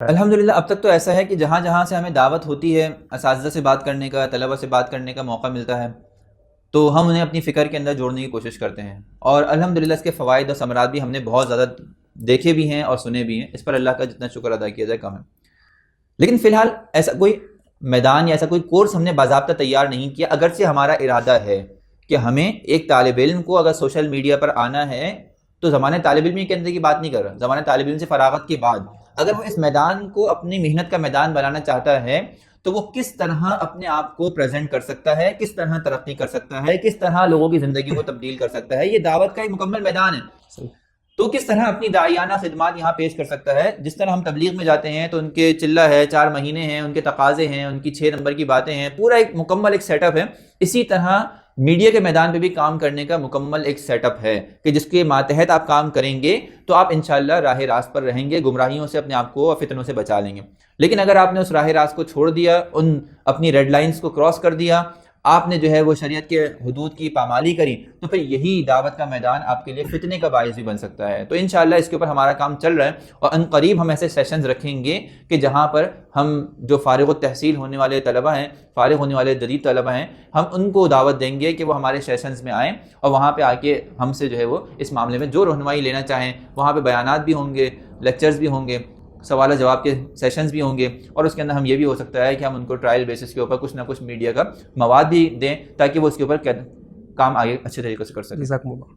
الحمدللہ اب تک تو ایسا ہے کہ جہاں جہاں سے ہمیں دعوت ہوتی ہے، اساتذہ سے بات کرنے کا، طلبہ سے بات کرنے کا موقع ملتا ہے، تو ہم انہیں اپنی فکر کے اندر جوڑنے کی کوشش کرتے ہیں، اور الحمدللہ اس کے فوائد اور ثمرات بھی ہم نے بہت زیادہ دیکھے بھی ہیں اور سنے بھی ہیں۔ اس پر اللہ کا جتنا شکر ادا کیا جائے کم ہے۔ لیکن فی الحال ایسا کوئی میدان یا ایسا کوئی کورس ہم نے باضابطہ تیار نہیں کیا، اگرچہ ہمارا ارادہ ہے کہ ہمیں ایک طالب علم کو اگر سوشل میڈیا پر آنا ہے تو زمانے طالب علم کے اندر کی بات نہیں کر رہا، زمانے طالب علم سے فراغت کے بعد اگر وہ اس میدان کو اپنی محنت کا میدان بنانا چاہتا ہے تو وہ کس طرح اپنے آپ کو پریزنٹ کر سکتا ہے، کس طرح ترقی کر سکتا ہے، کس طرح لوگوں کی زندگی کو تبدیل کر سکتا ہے، یہ دعوت کا ایک مکمل میدان ہے۔ تو کس طرح اپنی داعیانہ خدمات یہاں پیش کر سکتا ہے۔ جس طرح ہم تبلیغ میں جاتے ہیں تو ان کے چلہ ہے، 4 مہینے ہیں، ان کے تقاضے ہیں، ان کی 6 نمبر کی باتیں ہیں، پورا ایک مکمل ایک سیٹ اپ ہے۔ اسی طرح میڈیا کے میدان پہ بھی کام کرنے کا مکمل ایک سیٹ اپ ہے کہ جس کے ماتحت آپ کام کریں گے تو آپ انشاءاللہ راہ راست پر رہیں گے، گمراہیوں سے اپنے آپ کو اور فتنوں سے بچا لیں گے۔ لیکن اگر آپ نے اس راہ راست کو چھوڑ دیا، ان اپنی ریڈ لائنز کو کراس کر دیا، آپ نے جو ہے وہ شریعت کے حدود کی پامالی کری، تو پھر یہی دعوت کا میدان آپ کے لیے فتنے کا باعث بھی بن سکتا ہے۔ تو انشاءاللہ اس کے اوپر ہمارا کام چل رہا ہے، اور ان قریب ہم ایسے سیشنز رکھیں گے کہ جہاں پر ہم جو فارغ التحصیل ہونے والے طلبہ ہیں، فارغ ہونے والے جدید طلبہ ہیں، ہم ان کو دعوت دیں گے کہ وہ ہمارے سیشنز میں آئیں، اور وہاں پہ آ کے ہم سے جو ہے وہ اس معاملے میں جو رہنمائی لینا چاہیں، وہاں پہ بیانات بھی ہوں گے، لیکچرز بھی ہوں گے، سوال و جواب کے سیشنز بھی ہوں گے، اور اس کے اندر ہم یہ بھی ہو سکتا ہے کہ ہم ان کو ٹرائل بیسس کے اوپر کچھ نہ کچھ میڈیا کا مواد بھی دیں تاکہ وہ اس کے اوپر کام آگے اچھے طریقے سے کر سکیں۔ جزاکم اللہ۔